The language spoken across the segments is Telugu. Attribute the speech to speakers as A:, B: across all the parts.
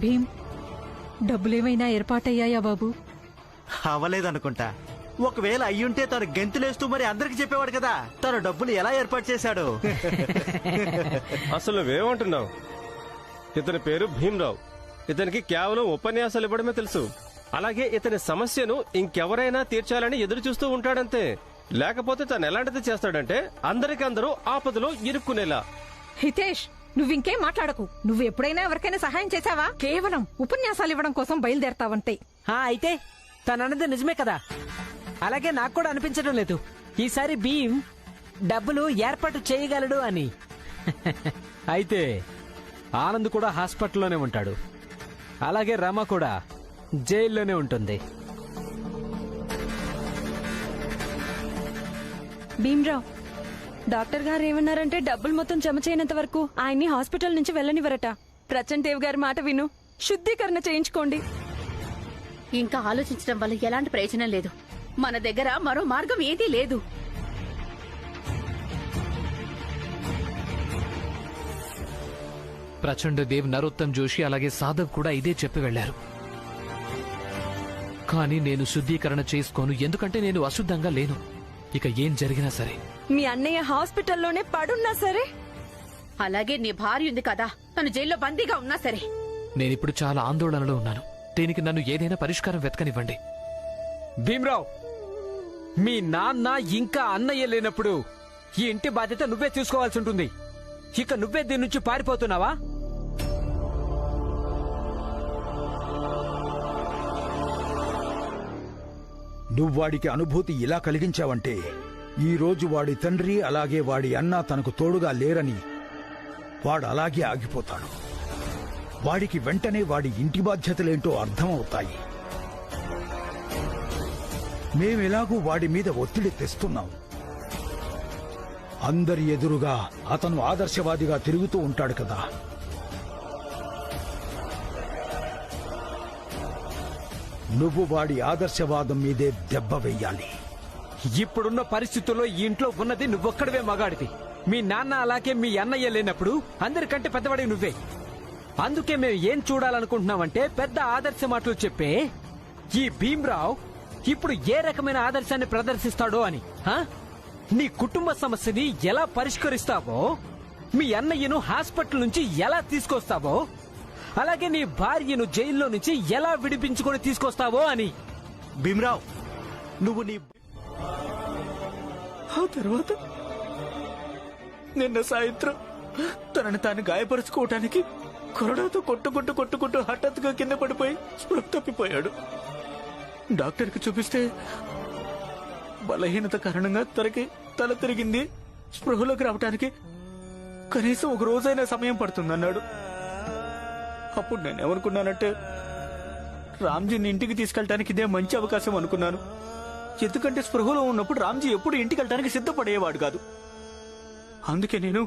A: భీమ్, డబ్బులేమైనా ఏర్పాటయ్యాయా బాబు?
B: అవ్వలేదనుకుంటా. ఒకవేళ అయ్యుంటే తను గెంతులేస్తూ మరి అందరికి చెప్పేవాడు కదా తను డబ్బులు ఎలా ఏర్పాటు చేశాడు.
C: అసలు నువ్వేమంటున్నావు? ఇతని పేరు భీమ్రావు. ఇతనికి కేవలం ఉపన్యాసాలు ఇవ్వడమే తెలుసు. అలాగే ఇతని సమస్యను ఇంకెవరైనా తీర్చాలని ఎదురు చూస్తూ ఉంటాడంతే. లేకపోతే తను ఎలాంటిది చేస్తాడంటే అందరికందరూ ఆపదలో ఇరుక్కునేలా.
A: హితేష్, నువ్వింకేం మాట్లాడకు. నువ్వు ఎప్పుడైనా ఎవరికైనా సహాయం చేశావా? కేవలం ఉపన్యాసాలు ఇవ్వడం కోసం బయలుదేరతావంతే.
D: అయితే తనన్నది నిజమే కదా. అలాగే నాకు కూడా అనిపించడం లేదు ఈసారి భీమ్ డబ్బులు ఏర్పాటు చేయగలడు అని. అయితే ఆనంద్ కూడా హాస్పిటల్లోనే ఉంటాడు. అలాగే రమ కూడా జైల్లోనే ఉంటుంది.
E: భీమ్రావ్, డాక్టర్ గారు ఏమన్నారంటే డబ్బులు మొత్తం జమ చేయనంత వరకు ఆయన్ని హాస్పిటల్ నుంచి వెళ్ళనివ్వరట. ప్రచండ్ దేవ్ గారి మాట విను, శుద్ధీకరణ చేయించుకోండి.
F: ఇంకా ఆలోచించడం వల్ల ఎలాంటి ప్రయోజనం లేదు. మన దగ్గర మరో మార్గం ఏదీ లేదు.
G: ప్రచండ్ దేవ్, నరోత్తమ్ జోషి అలాగే సాధవ్ కూడా ఇదే చెప్పి వెళ్లారు. కానీ నేను శుద్ధీకరణ చేసుకోను, ఎందుకంటే నేను అశుద్ధంగా లేను. ఇక ఏం జరిగినా సరే.
E: మీ అన్నయ్య హాస్పిటల్లోనే పడున్నా సరే,
F: అలాగే నీ భార్య ఉంది కదా, తను జైల్లో బందీగా ఉన్నా సరే.
G: నేనిప్పుడు చాలా ఆందోళనలో ఉన్నాను. దీనికి నన్ను ఏదైనా పరిష్కారం వెతకనివ్వండి.
D: భీమ్రావ్, మీ నాన్న ఇంకా అన్నయ్య లేనప్పుడు ఈ ఇంటి బాధ్యత నువ్వే చూసుకోవాల్సి ఉంటుంది. ఇక నువ్వే దీని నుంచి పారిపోతున్నావా?
H: నువ్వాడికి అనుభూతి ఇలా కలిగించావంటే ఈ రోజు వాడి తండ్రి అలాగే వాడి అన్న తనకు తోడుగా లేరని వాడు అలాగే ఆగిపోతాడు. వాడికి వెంటనే వాడి ఇంటి బాధ్యతలేంటో అర్థమవుతాయి. మేమెలాగూ వాడి మీద ఒత్తిడి తెస్తున్నాం. అందరి ఎదురుగా అతను ఆదర్శవాదిగా తిరుగుతూ ఉంటాడు కదా. నువ్వు వాడి ఆదర్శవాదం మీదే దెబ్బ వెయ్యాలి.
D: ఇప్పుడున్న పరిస్థితుల్లో ఈ ఇంట్లో ఉన్నది నువ్వొక్కడవే మగాడివి. మీ నాన్న అలాగే మీ అన్నయ్య లేనప్పుడు అందరికంటే పెద్దవాడి నువ్వే. అందుకే మేము ఏం చూడాలనుకుంటున్నామంటే పెద్ద ఆదర్శ మాటలు చెప్పే ఈ భీమ్రావ్ ఇప్పుడు ఏ రకమైన ఆదర్శాన్ని ప్రదర్శిస్తాడో అని. నీ కుటుంబ సమస్యని ఎలా పరిష్కరిస్తావో, మీ అన్నయ్యను హాస్పిటల్ నుంచి ఎలా తీసుకొస్తావో, అలాగే నీ భార్యను జైల్లో నుంచి ఎలా విడిపించుకొని తీసుకొస్తావో అని.
B: భీమ్రావ్, నువ్వు నీ
I: ఆ తర్వాత నిన్న సాయంత్రం తనని తాను గాయపరుచుకోవటానికి కొరడాతో కొట్టుకుంటూ హఠాత్తుగా కింద పడిపోయి స్పృహ తప్పిపోయాడు. డాక్టర్కి చూపిస్తే బలహీనత కారణంగా తనకి తల తిరిగింది, స్పృహలోకి రావటానికి కనీసం ఒక రోజైనా సమయం పడుతుందన్నాడు. అప్పుడు నేనేమనుకున్నానంటే రామ్జీని ఇంటికి తీసుకెళ్ళటానికి ఇదే మంచి అవకాశం అనుకున్నాను. ఎందుకంటే స్పృహలో ఉన్నప్పుడు రామ్జీ ఎప్పుడు ఇంటికి వెళ్ళటానికి సిద్ధపడేవాడు కాదు. అందుకే నేను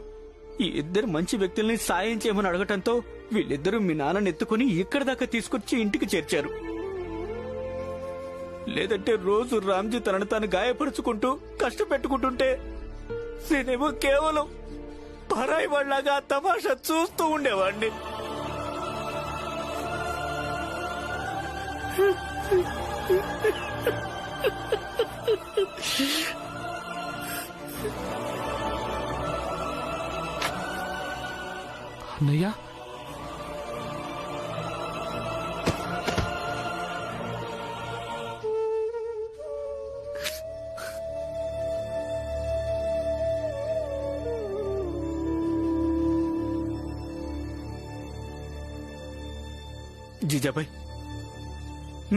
I: ఈ ఇద్దరు మంచి వ్యక్తుల్ని సాయం చేయమని అడగటంతో వీళ్ళిద్దరూ మీ నాన్నని ఎత్తుకుని ఇక్కడి దాకా తీసుకొచ్చి ఇంటికి చేర్చారు. లేదంటే రోజు రామ్జీ తనను తాను గాయపరుచుకుంటూ కష్టపెట్టుకుంటుంటే నేనేమో కేవలం పరాయి వాళ్ళలాగా తమాషా చూస్తూ ఉండేవాడిని.
G: అన్నయ్య,
I: జీజాబాయ్,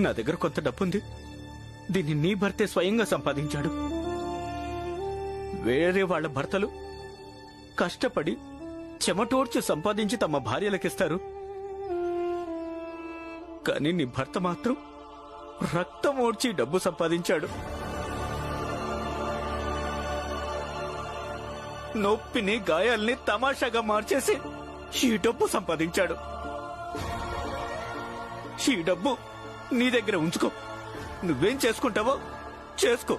I: నా దగ్గర కొంత డబ్బుంది. దీన్ని నీ భర్తే స్వయంగా సంపాదించాడు. వేరే వాళ్ల భర్తలు కష్టపడి చెమటోడ్చి సంపాదించి తమ భార్యలకిస్తారు. కానీ నీ భర్త మాత్రం రక్తం ఓడ్చి డబ్బు సంపాదించాడు. నొప్పిని గాయాల్ని తమాషాగా మార్చేసి ఈ డబ్బు సంపాదించాడు. ఈ డబ్బు నీ దగ్గర ఉంచుకో. నువ్వేం చేసుకుంటావో చేసుకో.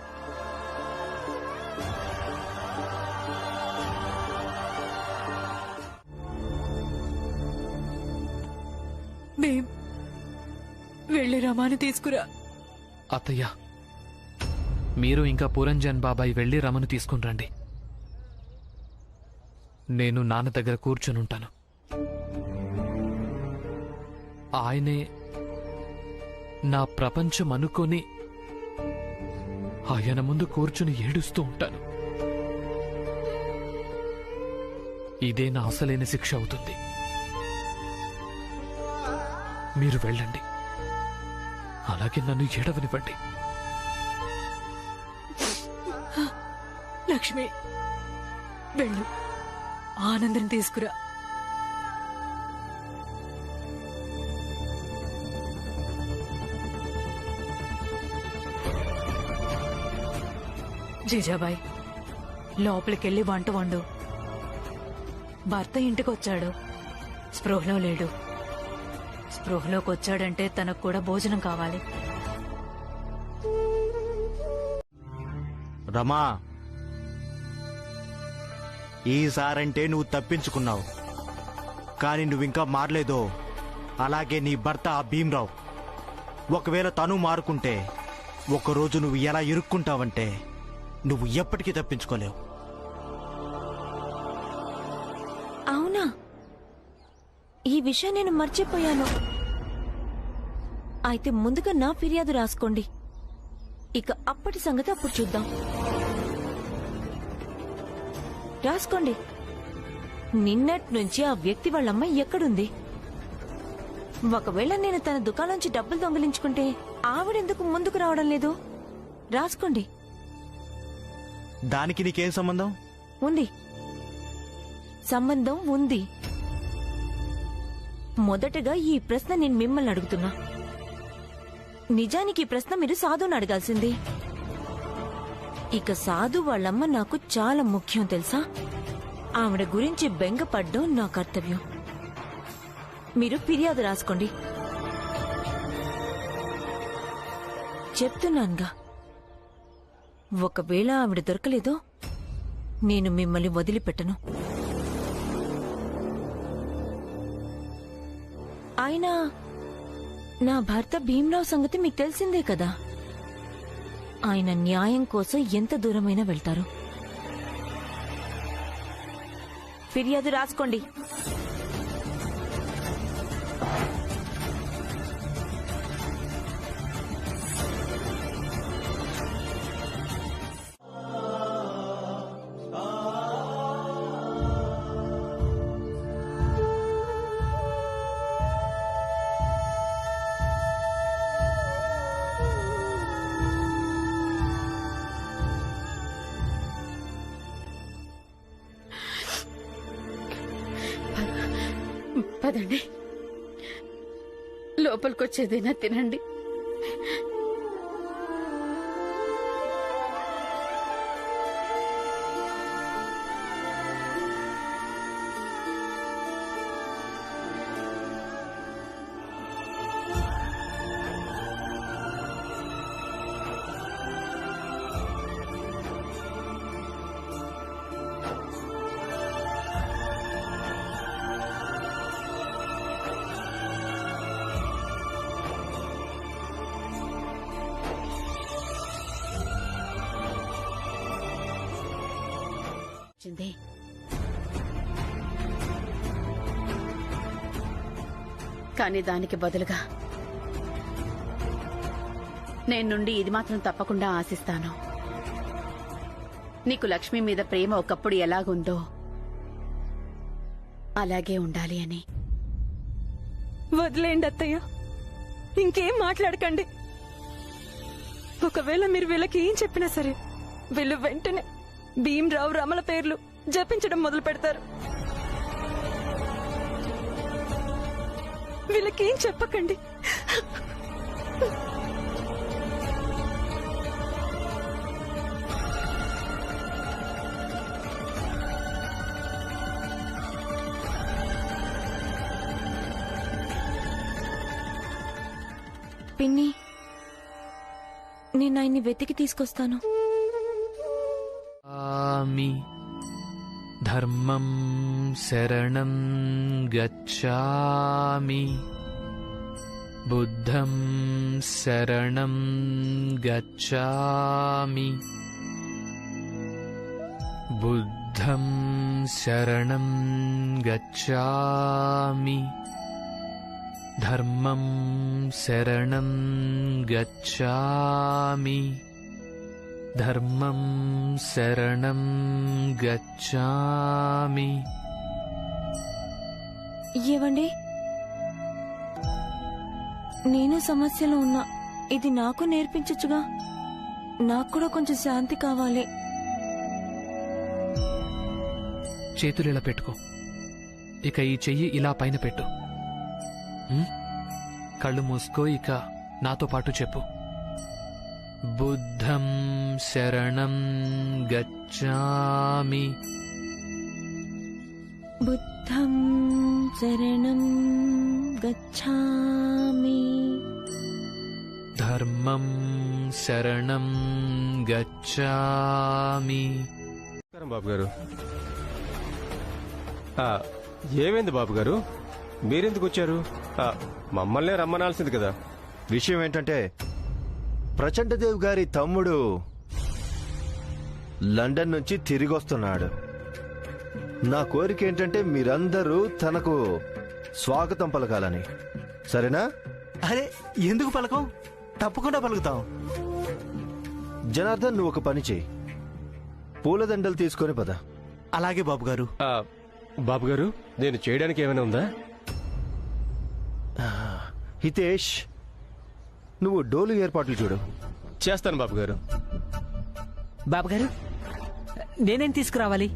J: భీమ్, వెళ్ళి రమాని తీసుకురా.
G: అత్తయ్య, మీరు ఇంకా పురంజన్ బాబాయ్ వెళ్ళి రమను తీసుకుని రండి. నేను నాన్న దగ్గర కూర్చొనుంటాను. ఆయనే నా ప్రపంచం అనుకొని ఆయన ముందు కూర్చుని ఏడుస్తూ ఉంటాను. ఇదే నా అసలైన శిక్ష అవుతుంది. మీరు వెళ్ళండి, అలాగే నన్ను ఏడవనివ్వండి.
J: లక్ష్మి, వెళ్ళు, ఆనందం తీసుకురా. జీజాబాయ్, లోపలికెళ్ళి వంట వండు. భర్త ఇంటికొచ్చాడు, స్పృహలో లేడు. స్పృహలోకి వచ్చాడంటే తనకు కూడా భోజనం కావాలి.
B: రమా, ఈసారంటే నువ్వు తప్పించుకున్నావు, కానీ నువ్వింకా మారలేదో అలాగే నీ భర్త ఆ భీమ్రావ్. ఒకవేళ తను మారుకుంటే ఒకరోజు నువ్వు ఎలా ఇరుక్కుంటావంటే నువ్వు ఎప్పటికీ తప్పించుకోలేవు.
E: అవునా? ఈ విషయం నేను మర్చిపోయాను. అయితే ముందుగా నా ఫిర్యాదు రాసుకోండి. ఇక అప్పటి సంగతి అప్పుడు చూద్దాం. రాసుకోండి. నిన్నటి నుంచి ఆ వ్యక్తి వాళ్ళమ్మ ఎక్కడుంది? ఒకవేళ నేను తన దుకాణంలోంచి డబ్బులు దొంగిలించుకుంటే ఆవిడెందుకు ముందుకు రావడం లేదు? రాసుకోండి.
B: దానికి నీకేం సంబంధం
E: ఉంది, సంబంధం ఉంది. మొదటగా ఈ ప్రశ్న నేను మిమ్మల్ని అడుగుతున్నా. నిజానికి ఈ ప్రశ్న మీరు సాధుని అడగాల్సింది. ఇక సాధు వాళ్ళమ్మ నాకు చాలా ముఖ్యం తెలుసా? ఆవిడ గురించి బెంగపడ్డం నా కర్తవ్యం. మీరు ఫిర్యాదు రాసుకోండి. చెప్తున్నానుగా, ఒకవేళ ఆవిడ దొరకలేదో నేను మిమ్మల్ని వదిలిపెట్టను. అయినా నా భర్త భీమ్రావ్ సంగతి మీకు తెలిసిందే కదా. ఆయన న్యాయం కోసం ఎంత దూరమైనా వెళ్తారు. ఫిర్యాదు రాసుకోండి.
F: పదండి, లోపలికొచ్చేదైనా తినండి. కానీ దానికి బదులుగా నేను నుండి ఇది మాత్రం తప్పకుండా ఆశిస్తాను. నీకు లక్ష్మి మీద ప్రేమ ఒకప్పుడు ఎలాగుందో అలాగే ఉండాలి అని.
E: వదిలేండి అత్తయ్య, ఇంకేం మాట్లాడకండి. ఒకవేళ మీరు వీళ్ళకి ఏం చెప్పినా సరే వీళ్ళు వెంటనే భీమ్రావ్, రమల పేర్లు జపించడం మొదలు పెడతారు. వీళ్ళకేం చెప్పకండి. పిన్ని, నేను ఆయన్ని వెతికి తీసుకొస్తాను.
G: ధర్మం శరణం గచ్ఛామి. బుద్ధం శరణం గచ్ఛామి బుద్ధం శరణం గచ్ఛామి ధర్మం శరణం గచ్ఛామి ధర్మం శరణం గచ్ఛామి.
E: ఏవండి, నేను సమస్యలో ఉన్నా. ఇది నాకు నేర్పించచ్చుగా. నాకు కూడా కొంచెం శాంతి కావాలి.
G: చేతులు ఇలా పెట్టుకో. ఇక ఈ చెయ్యి ఇలా పైన పెట్టు. కళ్ళు మూసుకో. ఇక నాతో పాటు చెప్పు. బుద్ధం శరణం గచ్ఛామి
E: బుద్ధం శరణం గచ్ఛామి
G: ధర్మం శరణం గచ్ఛామి.
C: బాబు గారు, ఏమైంది బాబు గారు? మీరెందుకు వచ్చారు? మమ్మల్నే రమ్మనాల్సింది కదా.
B: విషయం ఏంటంటే ప్రచండదేవ్ గారి తమ్ముడు లండన్ నుంచి తిరిగి వస్తున్నాడు. నా కోరిక ఏంటంటే మీరందరూ తనకు స్వాగతం పలకాలని. సరేనా?
I: అరే, ఎందుకు పలకం? తప్పకుండా పలుకుతాం.
B: జనార్దన్, నువ్వు ఒక పని చేయి. పూలదండలు తీసుకొని పద.
I: అలాగే బాబు గారు.
C: బాబు గారు, నేను చేయడానికి ఏమైనా ఉందా?
B: హితేష్, నువ్వు డోలు ఏర్పాట్లు చూడు.
C: చేస్తాను బాబు గారు.
K: బాబుగారు, నేనేం తీసుకురావాలి?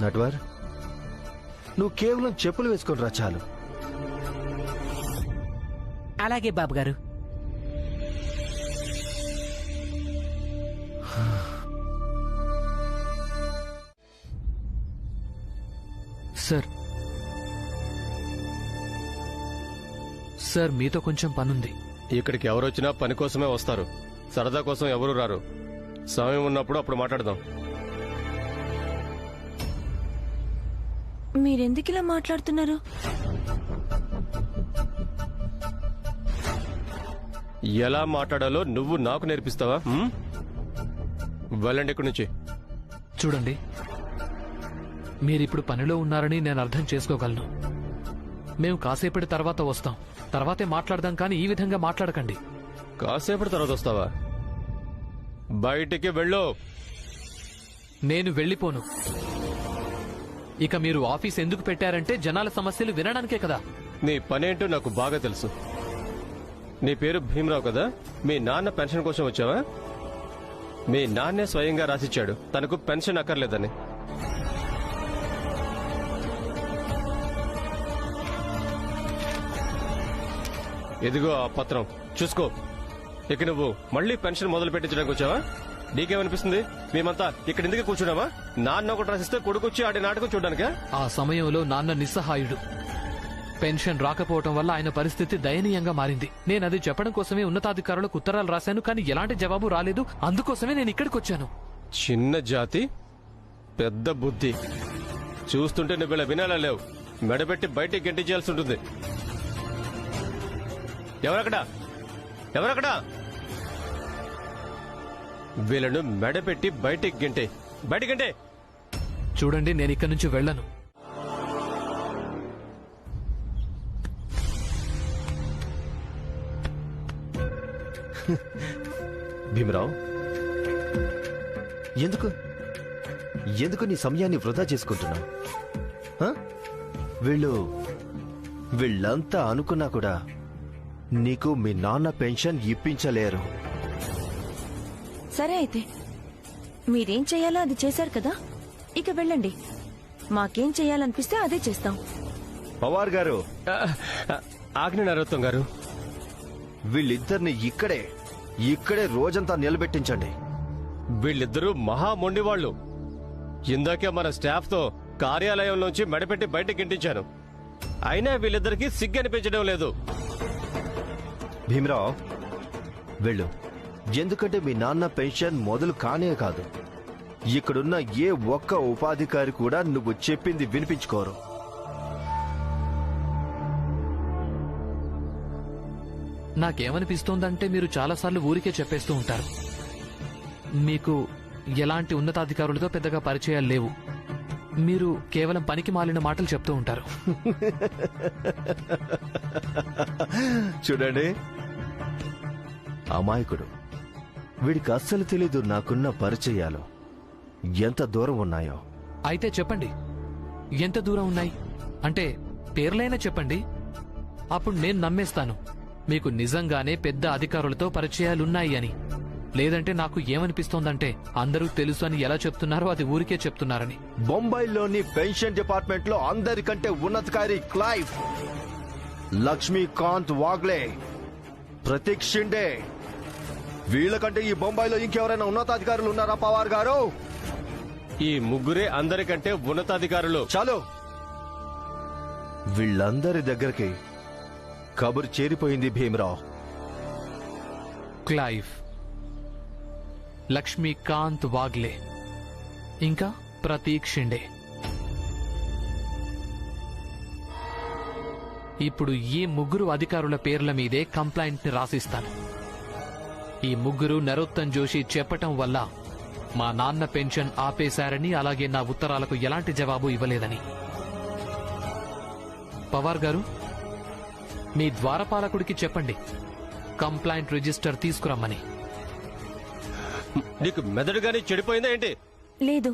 B: నట్వర్, నువ్వు కేవలం చెప్పులు వేసుకొని రా చాలు.
K: అలాగే బాబుగారు.
G: సార్, మీతో కొంచెం పనుంది.
C: ఇక్కడికి ఎవరొచ్చినా పని కోసమే వస్తారు. సరదా కోసం ఎవరు రారు. సమయం ఉన్నప్పుడు అప్పుడు మాట్లాడదాం.
E: మీరెందుకు ఇలా మాట్లాడుతున్నారు?
C: ఎలా మాట్లాడాలో నువ్వు నాకు నేర్పిస్తావా? వెళ్ళండి ఇక్కడి నుంచి.
G: చూడండి, మీరిప్పుడు పనిలో ఉన్నారని నేను అర్థం చేసుకోగలను. మేము కాసేపటి తర్వాత వస్తాం. తర్వాతే మాట్లాడదాం, కానీ ఈ విధంగా మాట్లాడకండి.
C: కాసేపటి తర్వాత వస్తావా? బయటికి వెళ్ళు.
G: నేను వెళ్ళిపోను. ఇక మీరు ఆఫీస్ ఎందుకు పెట్టారంటే జనాల సమస్యలు వినడానికే కదా.
C: నీ పనేంటో నాకు బాగా తెలుసు. నీ పేరు భీమరావు కదా? మీ నాన్న పెన్షన్ కోసం వచ్చావా? మీ నాన్నే స్వయంగా రాసిచ్చాడు తనకు పెన్షన్ అక్కర్లేదని. ఎదిగో ఆ పత్రం, చూసుకో. ఇక నువ్వు మళ్ళీ పెన్షన్ మొదలు పెట్టించడానికి వచ్చావా? నీకేమనిపిస్తుంది? మేమంతా ఇక్కడ ఎందుకు కూర్చున్నావా? నాన్న ఒకటి రాసిస్తే కొడుకొచ్చి ఆడే నాటకం చూడడానికా?
G: ఆ సమయంలో నాన్న నిస్సహాయుడు. పెన్షన్ రాకపోవటం వల్ల ఆయన పరిస్థితి దయనీయంగా మారింది. నేను అది చెప్పడం కోసమే ఉన్నతాధికారులకు ఉత్తరాలు రాశాను, కానీ ఎలాంటి జవాబు రాలేదు. అందుకోసమే నేను ఇక్కడికి వచ్చాను.
C: చిన్న జాతి, పెద్ద బుద్ధి. చూస్తుంటే నువ్వు ఇలా వినాలా లేవు. మెడబెట్టి బయటికి గెంటించాల్సి ఉంటుంది. ఎవరక్కడా? ఎవరక్కడా? వీళ్ళను మెడపెట్టి బయటికి గెంటే. బయటికి గెంటే.
G: చూడండి, నేను ఇక్కడి నుంచి వెళ్ళను.
B: భీమరావు, ఎందుకు ఎందుకు నీ సమయాన్ని వృధా చేసుకుంటున్నావు? వీళ్ళంతా అనుకున్నా కూడా నీకు మీ నాన్న పెన్షన్ ఇప్పించలేరు.
E: సరే, అయితే మీరేం చెయ్యాలో అది చేశారు కదా, ఇక వెళ్ళండి. మాకేం చెయ్యాలనిపిస్తే అదే చేస్తాం.
B: పవార్ గారు,
C: ఆజ్ఞ నరోత్తం గారు,
B: వీళ్ళిద్దరిని ఇక్కడే రోజంతా నిలబెట్టించండి.
C: వీళ్ళిద్దరూ మహా మొండివాళ్లు. ఇందాకే మన స్టాఫ్ తో కార్యాలయంలోంచి మెడపెట్టి బయటకి గింటించాను. అయినా వీళ్ళిద్దరికీ సిగ్గు అనిపించడం లేదు.
B: భీమరావు, వెళ్ళు. ఎందుకంటే మీ నాన్న పెన్షన్ మొదలు కానే కాదు.
L: ఇక్కడున్న ఏ ఒక్క ఉపాధికారి కూడా నువ్వు చెప్పింది వినిపించుకోరు.
G: నాకేమనిపిస్తోందంటే మీరు చాలాసార్లు ఊరికే చెప్పేస్తూ ఉంటారు. మీకు ఎలాంటి ఉన్నతాధికారులతో పెద్దగా పరిచయాలు లేవు. మీరు కేవలం పనికి మాలిన మాటలు చెప్తూ ఉంటారు.
L: చూడండి, అమాయకుడు. వీడికి అస్సలు తెలీదు నాకున్న పరిచయాలు ఎంత దూరం ఉన్నాయో.
G: అయితే చెప్పండి, ఎంత దూరం ఉన్నాయి అంటే పేర్లైనా చెప్పండి. అప్పుడు నేను నమ్మేస్తాను మీకు నిజంగానే పెద్ద అధికారులతో పరిచయాలున్నాయి అని. లేదంటే నాకు ఏమనిపిస్తోందంటే అందరూ తెలుసు అని ఎలా చెప్తున్నారో అది ఊరికే చెప్తున్నారని.
L: బొంబాయిలోని పెన్షన్ డిపార్ట్మెంట్ లో అందరికంటే ఉన్నతాధికారి క్లైవ్, లక్ష్మీకాంత్ వాగ్లే, ప్రతీక్ షిండే, వీళ్ళకంటే ఈ బొంబాయిలో ఇంకెవరైనా ఉన్నతాధికారులు ఉన్నారా పవార్ గారు?
C: ఈ ముగ్గురే అందరికంటే ఉన్నతాధికారులు.
L: చాలు, వీళ్ళందరి దగ్గరికి కబురు చేరిపోయింది భీమరావు.
G: క్లైవ్, లక్ష్మీకాంత్ వాగ్లే, ఇంకా ప్రతీక్ షిండే. ఇప్పుడు ఈ ముగ్గురు అధికారుల పేర్ల మీదే కంప్లైంట్ ని రాసిస్తాను. ఈ ముగ్గురు నరోత్తమ్ జోషి చెప్పటం వల్ల మా నాన్న పెన్షన్ ఆపేశారని, అలాగే నా ఉత్తరాలకు ఎలాంటి జవాబు ఇవ్వలేదని. పవార్ గారు, మీ ద్వారపాలకుడికి చెప్పండి కంప్లైంట్ రిజిస్టర్ తీసుకురమ్మని.
C: నీకు మెదడు గాని చెడిపోయిందా ఏంటి?
E: లేదు,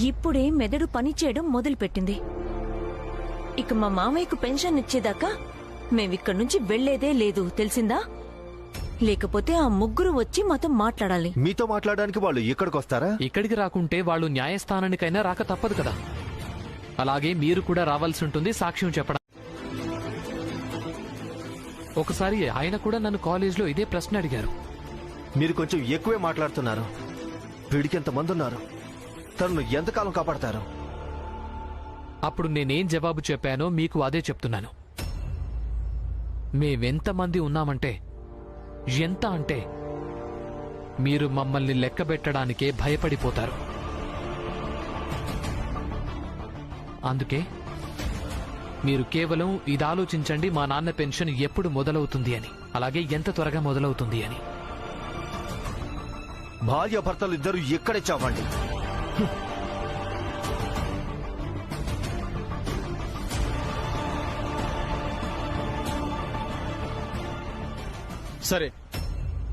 E: ఇప్పుడే మెదడు పనిచేయడం మొదలుపెట్టింది. ఇక మా మామయ్యకు పెన్షన్ ఇచ్చేదాకా మేమిక్కడి నుంచి వెళ్లేదే లేదు, తెలిసిందా? లేకపోతే ఆ ముగ్గురు వచ్చి మాతో మాట్లాడాలి.
L: మీతో మాట్లాడడానికి వాళ్ళు ఇక్కడికి వస్తారా?
G: ఇక్కడికి రాకుంటే వాళ్ళు న్యాయస్థానానికైనా రాక తప్పదు కదా. అలాగే మీరు కూడా రావాల్సి ఉంటుంది సాక్ష్యం చెప్పడం. ఒకసారి ఆయన కూడా నన్ను కాలేజ్లో ఇదే ప్రశ్న అడిగారు.
L: మీరు కొంచెం ఎక్కువే మాట్లాడుతున్నారు. వీడికి ఎంతమంది ఉన్నారు? తనను ఎంతకాలం కాపాడతారు?
G: అప్పుడు నేనేం జవాబు చెప్పానో మీకు అదే చెప్తున్నాను. మేమెంతమంది ఉన్నామంటే, ఎంత అంటే మీరు మమ్మల్ని లెక్కబెట్టడానికే భయపడిపోతారు. అందుకే మీరు కేవలం ఇది ఆలోచించండి, మా నాన్న పెన్షన్ ఎప్పుడు మొదలవుతుంది అని, అలాగే ఎంత త్వరగా మొదలవుతుంది అని.
L: భార్యాభర్తలు ఇద్దరు ఇక్కడే చావండి.
C: సరే,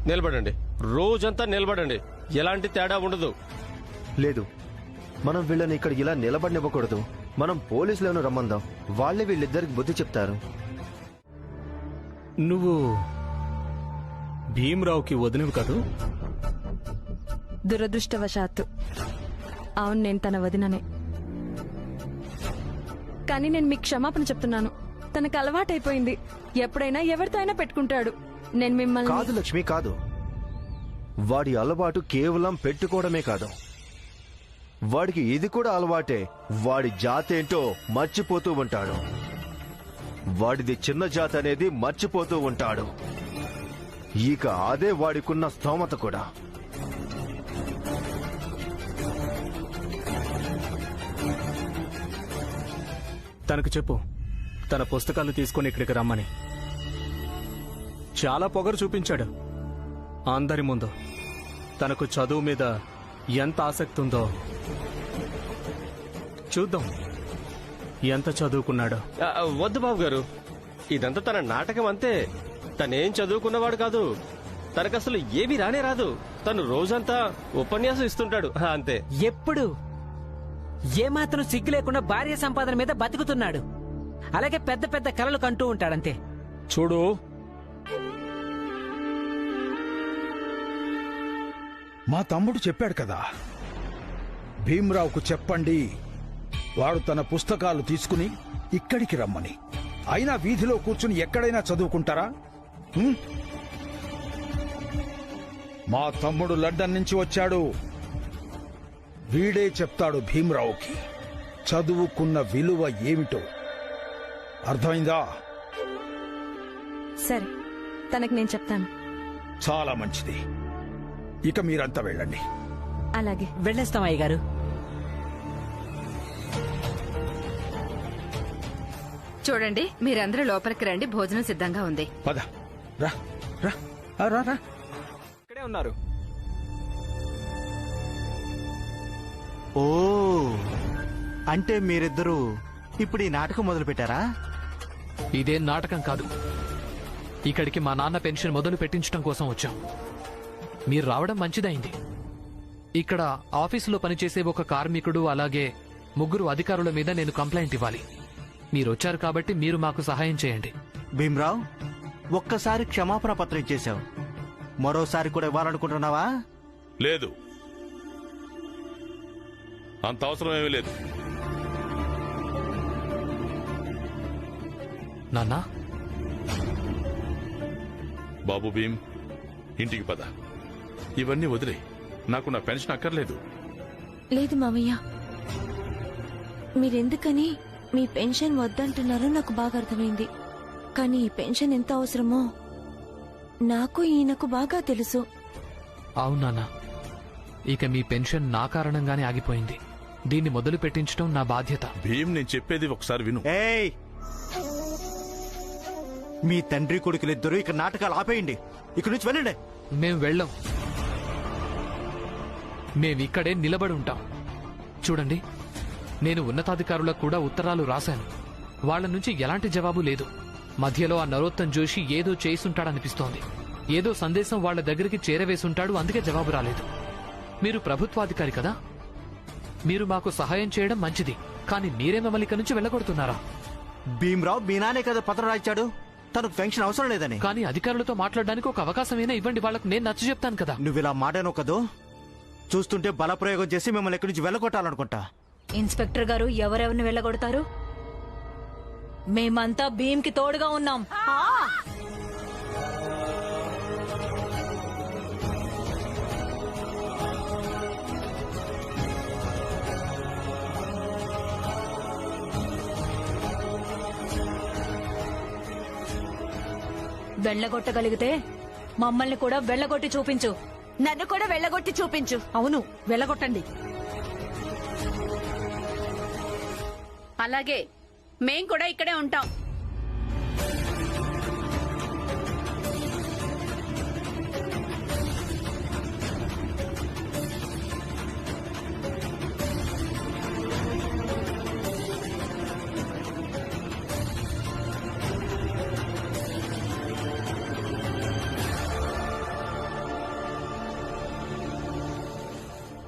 C: నిలబడండి. రోజంతా నిలబడండి, ఎలాంటి తేడా ఉండదు.
L: లేదు, మనం వీళ్ళని ఇక్కడ ఇలా నిలబడినివ్వకూడదు. మనం పోలీసులను రమ్మందాం, వాళ్ళే వీళ్ళిద్దరికి బుద్ధి చెప్తారు.
I: నువ్వు భీమరావుకి వదినవు కదూ?
M: దురదృష్టవశాత్తు అవును, నేను తన వదిననే. కానీ నేను మీకు క్షమాపణ చెప్తున్నాను. తనకు అలవాటైపోయింది, ఎప్పుడైనా ఎవరితో అయినా పెట్టుకుంటాడు. నేను మిమ్మల్ని
L: కాదు లక్ష్మి, కాదు. వాడి అలవాటు కేవలం పెట్టుకోవడమే కాదు, వాడికి ఇది కూడా అలవాటే. వాడి జాతేంటో మర్చిపోతూ ఉంటాడు. వాడిది చిన్న జాతి అనేది మర్చిపోతూ ఉంటాడు. ఇక అదే వాడికున్న స్తోమత కూడా.
I: తనకు చెప్పు, తన పుస్తకాలు తీసుకుని ఇక్కడికి రమ్మని. చాలా పొగరు చూపించాడు అందరి ముందు. తనకు చదువు మీద ఎంత ఆసక్తి ఉందో చూద్దాం, ఎంత చదువుకున్నాడో.
C: వద్దు బాబు గారు, ఇదంతా తన నాటకం అంతే. తనేం చదువుకున్నవాడు కాదు, తనకసలు ఏమీ రానే రాదు. తను రోజంతా ఉపన్యాసం ఇస్తుంటాడు అంతే.
K: ఎప్పుడు ఏమాత్రం సిగ్గు లేకుండా భార్య సంపాదన మీద బతుకుతున్నాడు. అలాగే పెద్ద పెద్ద కలలు కంటూ ఉంటాడంతే.
H: చూడు, మా తమ్ముడు చెప్పాడు కదా, భీమరావుకు చెప్పండి వాడు తన పుస్తకాలు తీసుకుని ఇక్కడికి రమ్మని. అయినా వీధిలో కూర్చుని ఎక్కడైనా చదువుకుంటారా? మా తమ్ముడు లండన్ నుంచి వచ్చాడు. వీడే చెప్తాడు భీమరావుకి చదువుకున్న విలువ ఏమిటో. అర్థమైందా?
M: సరే, తనకు నేను చెప్తాను.
H: చాలా మంచిది. ఇక మీరంతా వెళ్ళండి.
M: అలాగే
K: వెళ్ళేస్తాం అయ్యగారు.
F: చూడండి, మీరందరూ లోపలికి రండి, భోజనం సిద్ధంగా ఉంది.
H: పద రా రా ఆ, రా రా
D: ఇక్కడే ఉన్నారు.
B: ఓ అంటే మీరిద్దరూ ఇప్పుడు ఈ నాటకం మొదలు పెట్టారా?
G: ఇదేం నాటకం కాదు. ఇక్కడికి మా నాన్న పెన్షన్ మొదలు పెట్టించడం కోసం వచ్చాం. మీరు రావడం మంచిదైంది. ఇక్కడ ఆఫీసులో పనిచేసే ఒక కార్మికుడు అలాగే 3 అధికారుల మీద నేను కంప్లైంట్ ఇవ్వాలి. మీరొచ్చారు కాబట్టి మీరు మాకు సహాయం చేయండి.
B: భీమ్రావ్, ఒక్కసారి క్షమాపణ పత్రం ఇచ్చేశావు, మరోసారి కూడా ఇవ్వాలనుకుంటున్నావా?
N: లేదు, అంత అవసరం ఏమీ లేదు.
G: నాన్నా,
N: బాబు భీమ్, ఇంటికి పద. ఇవన్నీ వదిలే, నాకు నా పెన్షన్ అక్కర్లేదు.
E: లేదు మామయ్య, మీరెందుకని మీ పెన్షన్ వద్దంటున్నారో నాకు బాగా అర్థమైంది. కానీ ఈ పెన్షన్ ఎంత అవసరమో నాకు ఈయనకు బాగా తెలుసు.
G: అవునాన్నా, ఇక మీ పెన్షన్ నా కారణంగానే ఆగిపోయింది. దీన్ని మొదలు పెట్టించడం నా బాధ్యత.
N: భీమ్, నేను చెప్పేది ఒకసారి విను.
B: ఏయ్, మీ తండ్రి కొడుకులిద్దరూ ఇక్కడ నాటకాలు ఆపేయండి. ఇక్కడి నుంచి వెళ్ళండి.
G: మేం వెళ్ళం. మేమిక్కడే నిలబడి ఉంటాం. చూడండి, నేను ఉన్నతాధికారులకు కూడా ఉత్తరాలు రాశాను. వాళ్ల నుంచి ఎలాంటి జవాబు లేదు. మధ్యలో ఆ నరోత్తమ్ జోషి ఏదో చేసుంటాడనిపిస్తోంది. ఏదో సందేశం వాళ్ల దగ్గరికి చేరవేసుంటాడు, అందుకే జవాబు రాలేదు. మీరు ప్రభుత్వాధికారి కదా, మీరు మాకు సహాయం చేయడం మంచిది. కానీ మీరే మమ్మల్ని ఇక్కడి నుంచి వెళ్ళగొడుతున్నారా?
B: భీమ్రావ్ మీ నానే కదా పత్రం రాయించాడు, తనకు పెన్షన్ అవసరం లేదని.
G: కానీ అధికారులతో మాట్లాడడానికి ఒక అవకాశమైనా ఇవ్వండి, వాళ్లకు నేను నచ్చ చెప్తాను కదా.
B: నువ్వు ఇలా మాటను కదూ, చూస్తుంటే బలప్రయోగం చేసి మిమ్మల్ని ఇక్కడి నుంచి వెళ్ళగొట్టాలనుకుంటా.
J: ఇన్స్పెక్టర్ గారు, ఎవరెవరిని వెళ్ళగొడతారు? మేమంతా భీమ్కి తోడుగా ఉన్నాం. వెళ్ళగొట్టగలిగితే మమ్మల్ని కూడా వెళ్ళగొట్టి చూపించు.
E: నన్ను కూడా వెళ్ళగొట్టి చూపించు.
A: అవును, వెళ్ళగొట్టండి.
F: అలాగే, మేం కూడా ఇక్కడే ఉంటాం.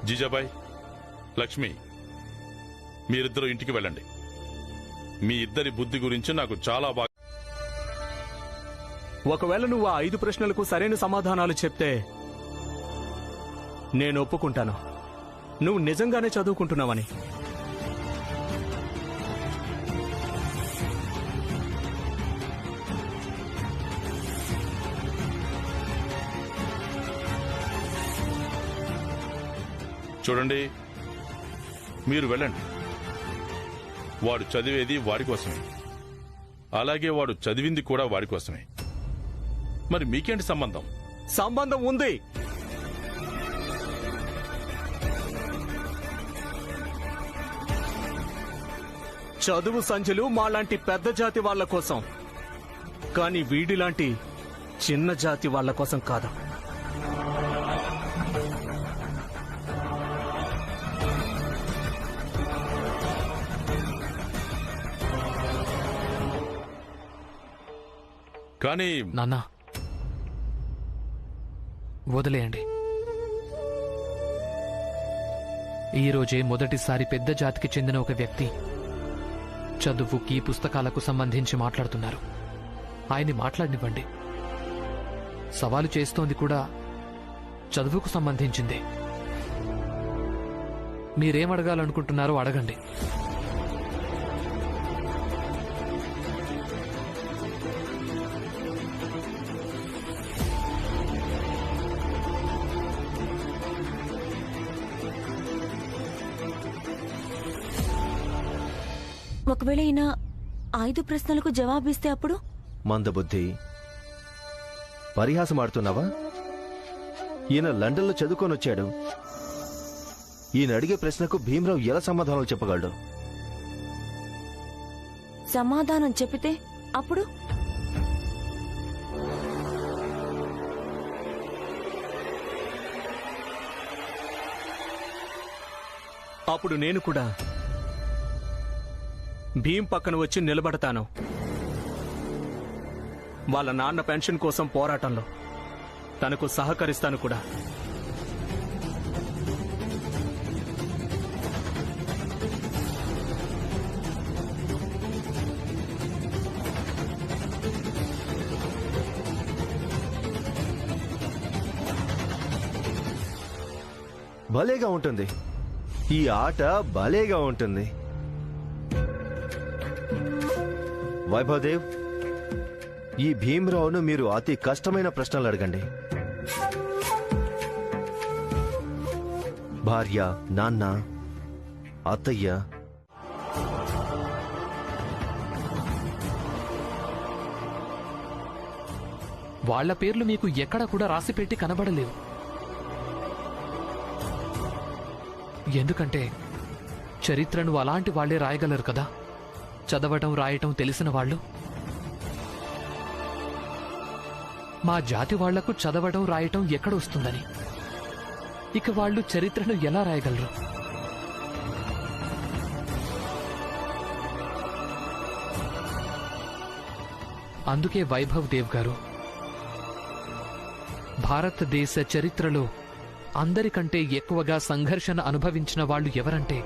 N: జీజాబాయ్, లక్ష్మి, మీరిద్దరూ ఇంటికి వెళ్ళండి. మీ ఇద్దరి బుద్ధి గురించి నాకు చాలా బాగా.
I: ఒకవేళ నువ్వు ఆ 5 ప్రశ్నలకు సరైన సమాధానాలు చెప్తే నేను ఒప్పుకుంటాను నువ్వు నిజంగానే చదువుకుంటున్నావని.
N: చూడండి, మీరు వెళ్ళండి. వాడు చదివేది వాడి కోసమే, అలాగే వాడు చదివింది కూడా వాడి కోసమే. మరి మీకేంటి సంబంధం?
I: సంబంధం ఉంది. చదువు సంచులు మాలాంటి పెద్ద జాతి వాళ్ల కోసం, కానీ వీడిలాంటి చిన్న జాతి వాళ్ల కోసం కాదు.
N: కానీ
G: నాన్నా, వదిలేయండి. ఈ రోజే మొదటిసారి పెద్ద జాతికి చెందిన ఒక వ్యక్తి చదువుకి, పుస్తకాలకు సంబంధించి మాట్లాడుతున్నారు. ఆయన్ని మాట్లాడనివ్వండి. సవాలు చేస్తోంది కూడా చదువుకు సంబంధించింది. మీరేం అడగాలనుకుంటున్నారో అడగండి.
E: ఒకవేళ ఈయన 5 ప్రశ్నలకు జవాబిస్తే అప్పుడు?
L: మందబుద్ధి, పరిహాసం ఆడుతున్నావా? ఈయన లండన్లో చదువుకొనొచ్చాడు. ఈయన అడిగే ప్రశ్నకు భీమరావు ఎలా సమాధానాలు చెప్పగలడు?
E: సమాధానం చెప్పితే అప్పుడు
I: అప్పుడు నేను కూడా భీం పక్కన వచ్చి నిలబడతాను. వాళ్ళ నాన్న పెన్షన్ కోసం పోరాటంలో తనకు సహకరిస్తాను కూడా.
L: భలేగా ఉంటుంది, ఈ ఆట భలేగా ఉంటుంది. వైభవదేవ్, ఈ భీమరావును మీరు అతి కష్టమైన ప్రశ్నలు అడగండి. భార్య, నాన్న, అత్తయ్య,
G: వాళ్ల పేర్లు మీకు ఎక్కడ కూడా రాసిపెట్టి కనబడలేవు. ఎందుకంటే చరిత్రను అలాంటి వాళ్లే రాయగలరు కదా, చదవటం రాయటం తెలిసిన వాళ్ళు. మా జాతి వాళ్లకు చదవటం రాయటం ఎక్కడొస్తుందని, ఇక వాళ్ళు చరిత్రను ఎలా రాయగలరు? అందుకే వైభవ్ దేవ్ గారు, భారతదేశ చరిత్రలో అందరికంటే ఎక్కువగా సంఘర్షణ అనుభవించిన వాళ్ళు ఎవరంటే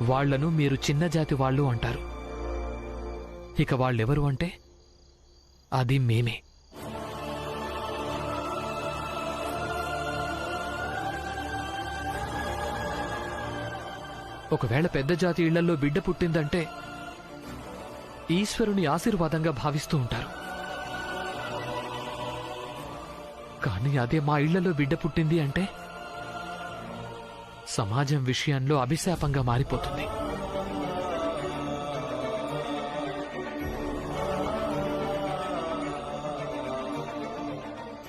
G: వాళ్లను మీరు చిన్న జాతి వాళ్ళు అంటారు. ఇక వాళ్ళెవరు అంటే అది మేమే. ఒకవేళ పెద్ద జాతి ఇళ్లలో బిడ్డ పుట్టిందంటే ఈశ్వరుని ఆశీర్వాదంగా భావిస్తూ ఉంటారు. కానీ అదే మా ఇళ్లలో బిడ్డ పుట్టింది అంటే సమాజం విషయంలో అభిశాపంగా మారిపోతుంది.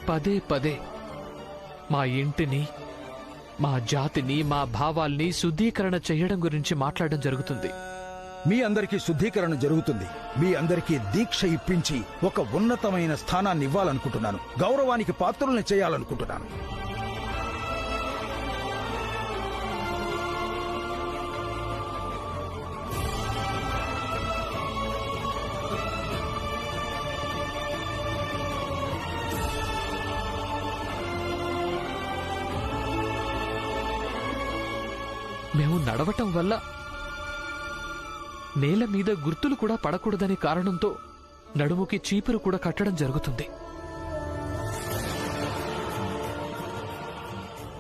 G: పదే పదే మా ఇంటిని, మా జాతిని, మా భావాల్ని శుద్ధీకరణ చేయడం గురించి మాట్లాడడం జరుగుతుంది.
H: మీ అందరికీ శుద్ధీకరణ జరుగుతుంది. మీ అందరికీ దీక్ష ఇప్పించి ఒక ఉన్నతమైన స్థానాన్ని ఇవ్వాలనుకుంటున్నాను. గౌరవానికి పాత్రుల్ని చేయాలనుకుంటున్నాను.
G: మేము నడవటం వల్ల నేల మీద గుర్తులు కూడా పడకూడదనే కారణంతో నడుముకి చీపురు కూడా కట్టడం జరుగుతుంది.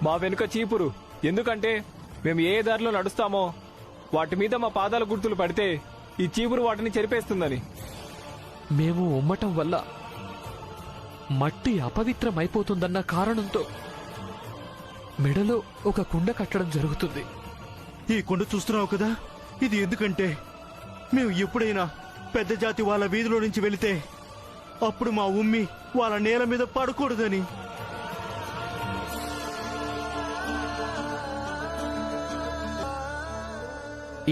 D: మా వెనుక చీపురు ఎందుకంటే మేము ఏ దారిలో నడుస్తామో వాటి మీద మా పాదాల గుర్తులు పడితే ఈ చీపురు వాటిని చెరిపేస్తుందని.
G: మేము ఉమ్మటం వల్ల మట్టి అపవిత్రమైపోతుందన్న కారణంతో మెడలో ఒక కుండ కట్టడం జరుగుతుంది.
B: ఈ కుండ చూస్తున్నావు కదా, ఇది ఎందుకంటే మేము ఎప్పుడైనా పెద్ద జాతి వాళ్ళ వీధిలో నుంచి వెళితే అప్పుడు మా ఉమ్మి వాళ్ళ నేల మీద పడకూడదని.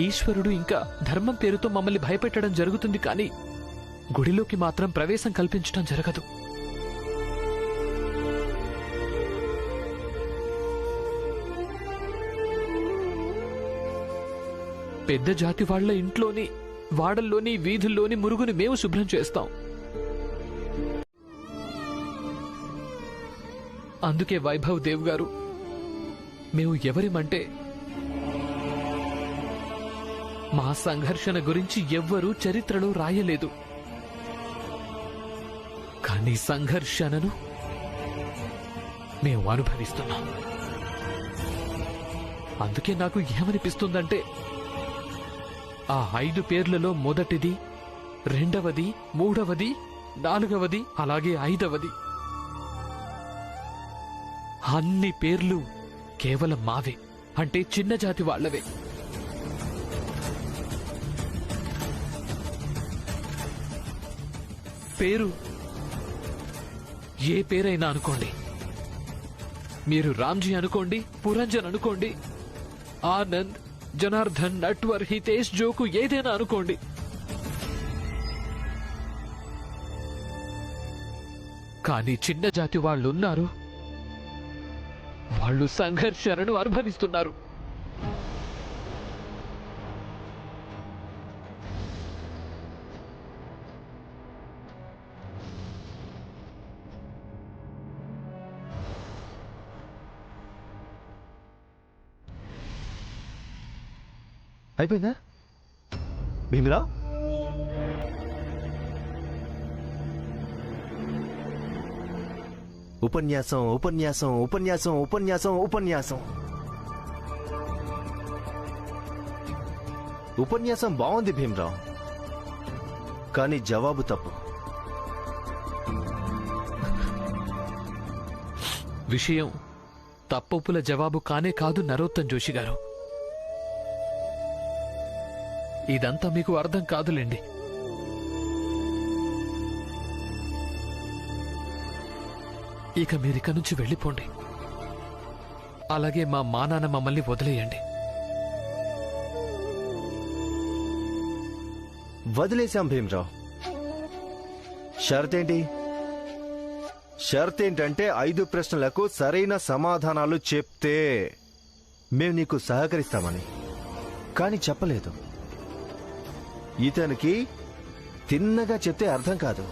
G: ఈశ్వరుడు ఇంకా ధర్మం పేరుతో మమ్మల్ని భయపెట్టడం జరుగుతుంది, కానీ గుడిలోకి మాత్రం ప్రవేశం కల్పించడం జరగదు. పెద్ద జాతి వాళ్ల ఇంట్లోని, వాడల్లోని, వీధుల్లోని మురుగుని మేము శుభ్రం చేస్తాం. అందుకే వైభవ్ దేవ్ గారు, మేము ఎవరిమంటే మా సంఘర్షణ గురించి ఎవ్వరూ చరిత్రలో రాయలేదు. కానీ సంఘర్షణను మేము అనుభవిస్తున్నాం. అందుకే నాకు ఏమనిపిస్తుందంటే ఆ 5 పేర్లలో మొదటిది, రెండవది, మూడవది, 4వది, అలాగే 5వది అన్ని పేర్లు కేవలం మావే, అంటే చిన్న జాతి వాళ్లవే. పేరు ఏ పేరైనా అనుకోండి, మీరు రామ్జీ అనుకోండి, పురంజన్ అనుకోండి, ఆనంద్, జనార్దన్, నట్వర్, హితేష్, జోకు ఏదైనా అనుకోండి, కానీ చిన్న జాతి వాళ్ళున్నారు, వాళ్ళు సంఘర్షణను అనుభవిస్తున్నారు.
L: అయిపోయిందా భీమరావు? ఉపన్యాసం ఉపన్యాసం ఉపన్యాసం ఉపన్యాసం ఉపన్యాసం ఉపన్యాసం బాగుంది భీమరావు, కానీ జవాబు తప్పు.
G: విషయం తప్పొప్పుల జవాబు కానే కాదు నరోత్తమ్ జోషి గారు. ఇదంతా మీకు అర్థం కాదులేండి. ఇక మీరిక నుంచి వెళ్ళిపోండి. అలాగే మా నాన్న మమ్మల్ని వదిలేయండి.
L: వదిలేశాం భీమరావు. షరతేంటి? షరతేంటంటే 5 ప్రశ్నలకు సరైన సమాధానాలు చెప్తే మేము నీకు సహకరిస్తామని. కానీ చెప్పలేదు. ఇతనికి తిన్నగా చెప్తే అర్థం కాదు.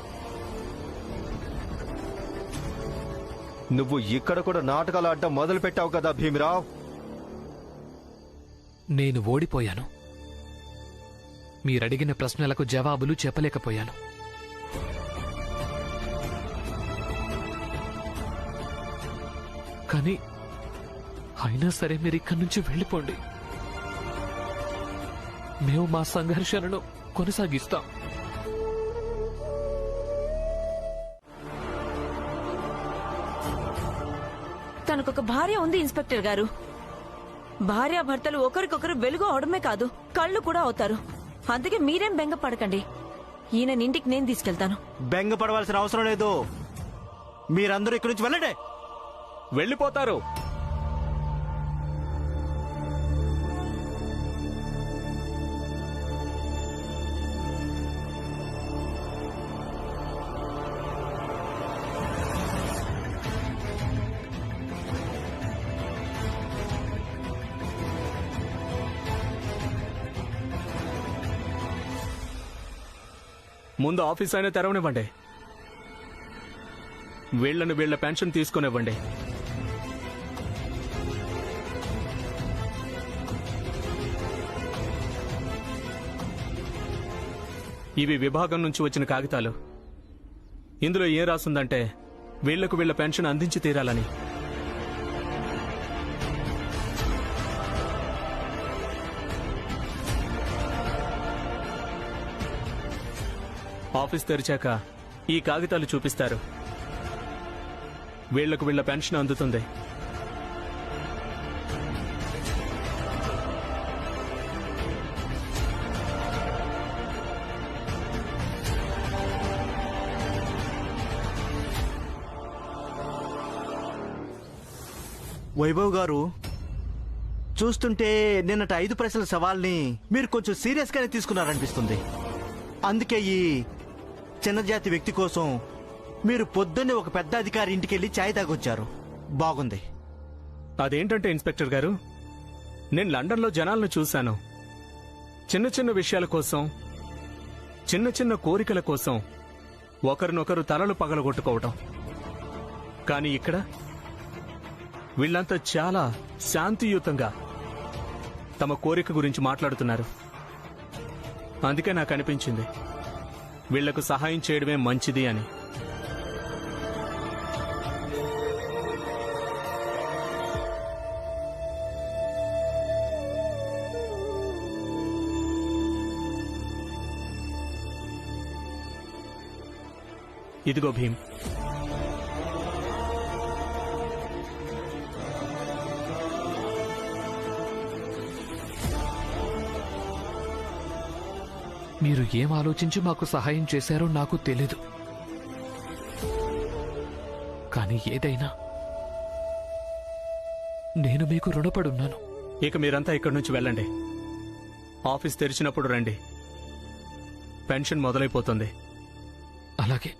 L: నువ్వు ఇక్కడ కూడా నాటకాలు ఆడటం మొదలు పెట్టావు కదా భీమరావు.
G: నేను ఓడిపోయాను. మీరడిగిన ప్రశ్నలకు జవాబులు చెప్పలేకపోయాను. కానీ అయినా సరే మీరు ఇక్కడి నుంచి వెళ్ళిపోండి. మేము మా సంఘర్షణను కొనసాగిస్తాం.
E: తనకొక భార్య ఉంది ఇన్స్పెక్టర్ గారు. భార్యాభర్తలు ఒకరికొకరు వెలుగు అవడమే కాదు, కళ్ళు కూడా అవుతారు. అందుకే మీరేం బెంగ పడకండి. ఈయన ఇంటికి నేను తీసుకెళ్తాను.
B: బెంగ పడవలసిన అవసరం లేదు. మీరందరూ ఇక్కడి నుంచి వెళ్ళండి.
D: వెళ్ళిపోతారు.
I: ముందు ఆఫీస్ అయినా తెరవనివ్వండి. వీళ్ళ పెన్షన్ తీసుకునివ్వండి. ఇవి విభాగం నుంచి వచ్చిన కాగితాలు. ఇందులో ఏం రాసుందంటే వీళ్ల పెన్షన్ అందించి తీరాలని. ఆఫీస్ తెరిచాక ఈ కాగితాలు చూపిస్తారు. వీళ్ల పెన్షన్ అందుతుంది.
B: వైభవ్ గారు, చూస్తుంటే నిన్నటి 5 ప్రశ్నల సవాల్ని మీరు కొంచెం సీరియస్ గానే తీసుకున్నారనిపిస్తుంది. అందుకే ఈ చిన్న జాతి వ్యక్తి కోసం మీరు పొద్దున్నే ఒక పెద్ద అధికారి ఇంటికి వెళ్ళి ఛాయ్ తాగొచ్చారు. బాగుంది.
I: అదేంటంటే ఇన్స్పెక్టర్ గారు, నేను లండన్లో జనాలను చూశాను. చిన్న చిన్న విషయాల కోసం, చిన్న చిన్న కోరికల కోసం ఒకరినొకరు తలలు పగలగొట్టుకోవటం. కానీ ఇక్కడ వీళ్ళంతా చాలా శాంతియుతంగా తమ కోరిక గురించి మాట్లాడుతున్నారు. అందుకే నాకు అనిపించింది వీళ్లకు సహాయం చేయడమే మంచిది అని. ఇదిగో భీమ్,
G: మీరు ఏం ఆలోచించి మాకు సహాయం చేశారో నాకు తెలీదు. కానీ ఏదైనా నేను మీకు రుణపడున్నాను.
I: ఇక మీరంతా ఇక్కడి నుంచి వెళ్ళండి. ఆఫీస్ తెరిచినప్పుడు రండి. పెన్షన్ మొదలైపోతుంది.
G: అలాగే.